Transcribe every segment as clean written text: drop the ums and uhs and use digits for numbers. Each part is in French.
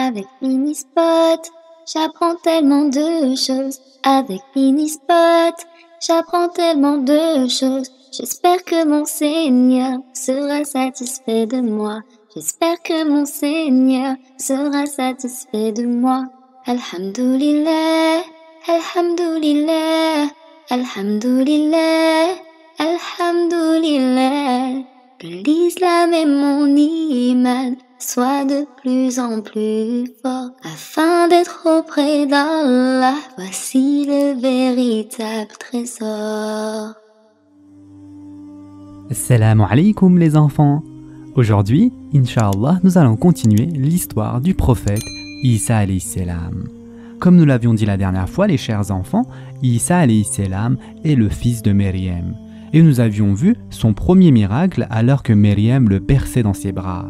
Avec Minispot, j'apprends tellement de choses. Avec Minispot, j'apprends tellement de choses. J'espère que mon Seigneur sera satisfait de moi. J'espère que mon Seigneur sera satisfait de moi. Alhamdulillah, Alhamdulillah, Alhamdulillah, Alhamdulillah. Que l'islam et mon iman soient de plus en plus forts afin d'être auprès d'Allah. Voici le véritable trésor. Assalamu alaikum les enfants. Aujourd'hui, Inch'Allah, nous allons continuer l'histoire du prophète Isa alayhi salam. Comme nous l'avions dit la dernière fois, les chers enfants, Isa alayhi salam est le fils de Myriam. Et nous avions vu son premier miracle alors que Myriam le berçait dans ses bras.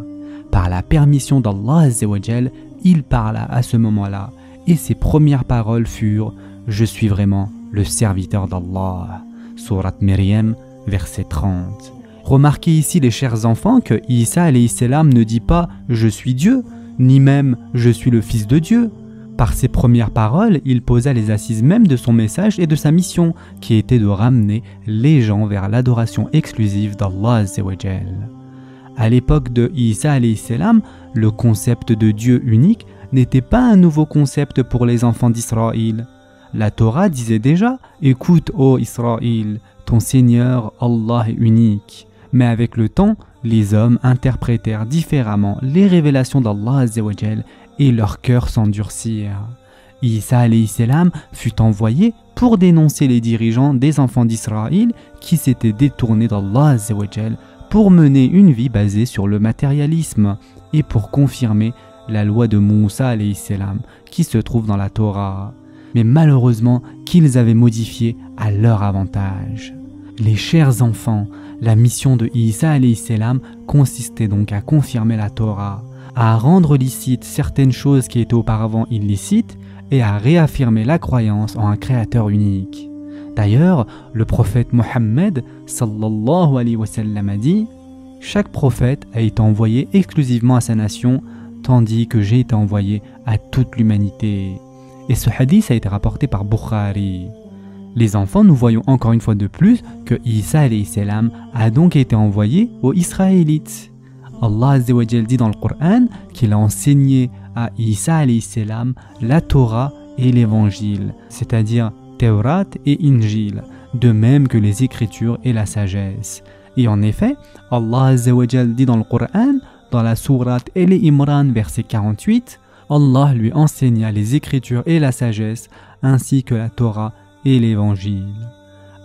Par la permission d'Allah Azza wa Jal, il parla à ce moment-là et ses premières paroles furent « Je suis vraiment le serviteur d'Allah ». Sourate Myriam, verset 30. Remarquez ici les chers enfants que Isa alayhi salam ne dit pas « Je suis Dieu » ni même « Je suis le fils de Dieu ». Par ses premières paroles, il posa les assises même de son message et de sa mission, qui était de ramener les gens vers l'adoration exclusive d'Allah Azza wa Jal. À l'époque de Isa alayhi salam, le concept de Dieu unique n'était pas un nouveau concept pour les enfants d'Israël. La Torah disait déjà « Écoute, ô Israël, ton Seigneur Allah est unique ». Mais avec le temps, les hommes interprétèrent différemment les révélations d'Allah Azza wa Jal et leurs cœurs s'endurcirent. Isa alayhi salam fut envoyé pour dénoncer les dirigeants des enfants d'Israël qui s'étaient détournés d'Allah Azza wa Jal pour mener une vie basée sur le matérialisme et pour confirmer la loi de Moussa alayhi salam qui se trouve dans la Torah, mais malheureusement qu'ils avaient modifié à leur avantage. Les chers enfants, la mission de Isa alayhi salam consistait donc à confirmer la Torah, à rendre licites certaines choses qui étaient auparavant illicites et à réaffirmer la croyance en un créateur unique. D'ailleurs, le prophète Mohammed sallallahu alayhi wa sallam a dit « Chaque prophète a été envoyé exclusivement à sa nation, tandis que j'ai été envoyé à toute l'humanité. » Et ce hadith a été rapporté par Bukhari. Les enfants, nous voyons encore une fois de plus que Isa alayhi salam a donc été envoyé aux Israélites. Allah Azza wa Jal dit dans le Coran qu'il a enseigné à Isa alayhi salam la Torah et l'Évangile, c'est-à-dire Taurat et Injil, de même que les Écritures et la sagesse. Et en effet, Allah Azza wa Jal dit dans le Coran, dans la sourate Al-Imran verset 48, Allah lui enseigna les Écritures et la sagesse, ainsi que la Torah et l'Évangile.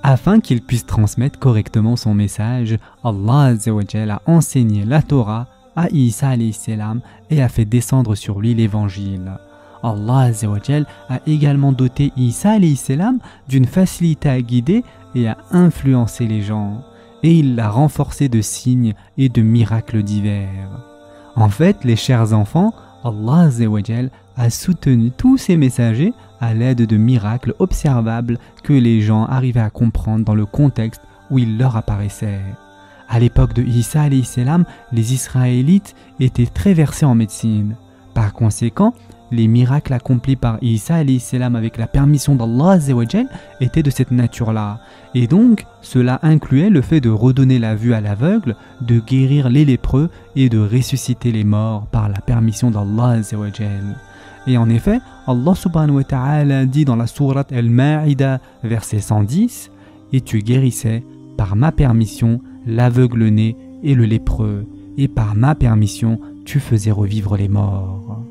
Afin qu'il puisse transmettre correctement son message, Allah Azza wa Jal a enseigné la Torah à Isa alayhi salam et a fait descendre sur lui l'Évangile. Allah Azza wa Jal a également doté Isa alayhi salam d'une facilité à guider et à influencer les gens, et il l'a renforcé de signes et de miracles divers. En fait, les chers enfants, Allah Azza wa Jal a soutenu tous ses messagers à l'aide de miracles observables que les gens arrivaient à comprendre dans le contexte où il leur apparaissait. À l'époque de Isa alayhi salam, les Israélites étaient très versés en médecine. Par conséquent, les miracles accomplis par Isa alayhi salam avec la permission d'Allah Azza wa Jal étaient de cette nature-là. Et donc, cela incluait le fait de redonner la vue à l'aveugle, de guérir les lépreux et de ressusciter les morts par la permission d'Allah Azza wa Jal. Et en effet, Allah subhanahu wa ta'ala dit dans la sourate Al-Ma'ida, verset 110, « Et tu guérissais par ma permission l'aveugle-né et le lépreux, et par ma permission tu faisais revivre les morts. »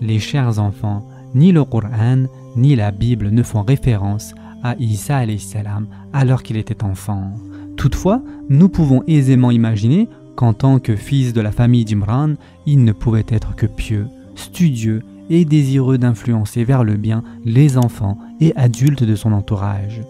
Les chers enfants, ni le Coran ni la Bible ne font référence à Isa alayhi salam alors qu'il était enfant. Toutefois, nous pouvons aisément imaginer qu'en tant que fils de la famille d'Imran, il ne pouvait être que pieux, studieux et désireux d'influencer vers le bien les enfants et adultes de son entourage.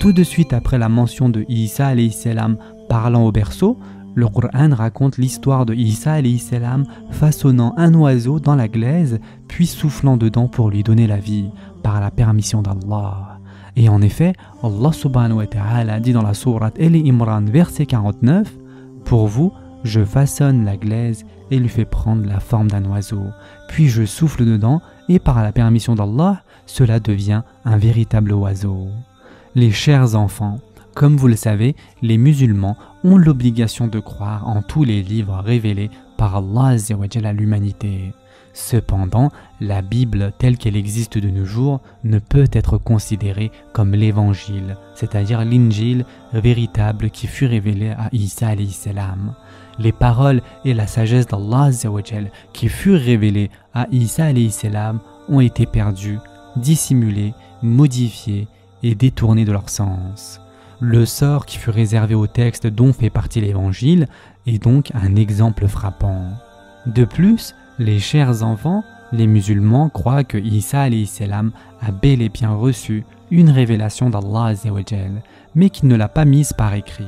Tout de suite après la mention de Isa alayhi salam parlant au berceau, le Coran raconte l'histoire de Isa alayhi salam façonnant un oiseau dans la glaise puis soufflant dedans pour lui donner la vie par la permission d'Allah. Et en effet, Allah subhanahu wa ta'ala dit dans la sourate Al-Imran verset 49, « Pour vous, je façonne la glaise et lui fais prendre la forme d'un oiseau. Puis je souffle dedans et par la permission d'Allah, cela devient un véritable oiseau. Les chers enfants, comme vous le savez, les musulmans ont l'obligation de croire en tous les livres révélés par Allah Azza wa Jalla à l'humanité. Cependant, la Bible telle qu'elle existe de nos jours ne peut être considérée comme l'évangile, c'est-à-dire l'injil véritable qui fut révélé à Isa alayhi salam. Les paroles et la sagesse d'Allah Azza wa Jalla qui furent révélées à Isa alayhi salam ont été perdues, dissimulées, modifiées et détournées de leur sens. Le sort qui fut réservé au texte dont fait partie l'évangile est donc un exemple frappant. De plus, les chers enfants, les musulmans croient que Isa alayhi salam a bel et bien reçu une révélation d'Allah Azza wa Jalla, mais qu'il ne l'a pas mise par écrit,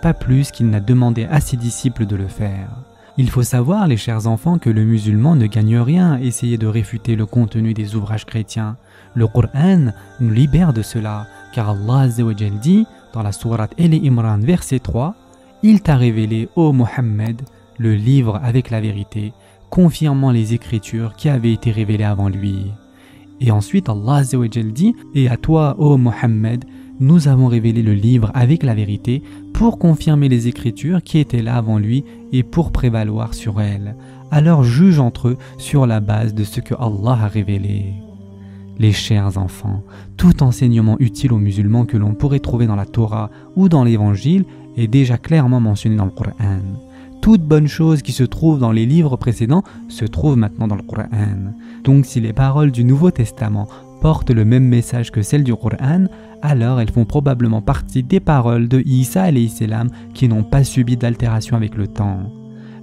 pas plus qu'il n'a demandé à ses disciples de le faire. Il faut savoir, les chers enfants, que le musulman ne gagne rien à essayer de réfuter le contenu des ouvrages chrétiens. Le Coran nous libère de cela, car Allah Azza wa Jalla dit dans la sourate Al-Imran verset 3 « Il t'a révélé, ô Mohammed, le livre avec la vérité, confirmant les écritures qui avaient été révélées avant lui. » Et ensuite Allah Azza wa Jalla dit « Et à toi, ô Mohammed, nous avons révélé le livre avec la vérité pour confirmer les écritures qui étaient là avant lui et pour prévaloir sur elles. Alors juge entre eux sur la base de ce que Allah a révélé. » Les chers enfants, tout enseignement utile aux musulmans que l'on pourrait trouver dans la Torah ou dans l'Évangile est déjà clairement mentionné dans le Coran. Toute bonne chose qui se trouve dans les livres précédents se trouve maintenant dans le Coran. Donc si les paroles du Nouveau Testament portent le même message que celles du Coran, alors elles font probablement partie des paroles de Isa alayhi salam qui n'ont pas subi d'altération avec le temps.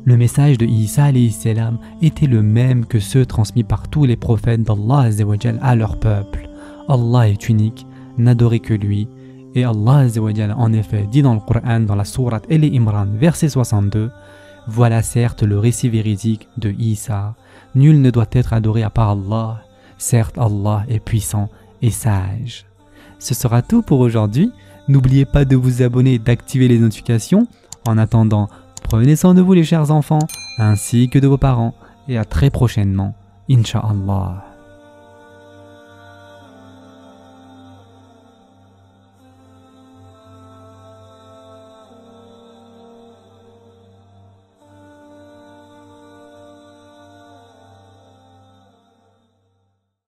Le message de Isa alayhi salam était le même que ceux transmis par tous les prophètes d'Allah Azza wa Jalla à leur peuple. Allah est unique, n'adorez que lui. Et Allah Azza wa Jalla en effet dit dans le Coran dans la sourate Al-Imran verset 62 « Voilà certes le récit véridique de Isa. Nul ne doit être adoré à part Allah. Certes Allah est puissant et sage. » Ce sera tout pour aujourd'hui. N'oubliez pas de vous abonner et d'activer les notifications. En attendant, prenez soin de vous les chers enfants, ainsi que de vos parents, et à très prochainement, Inch'Allah.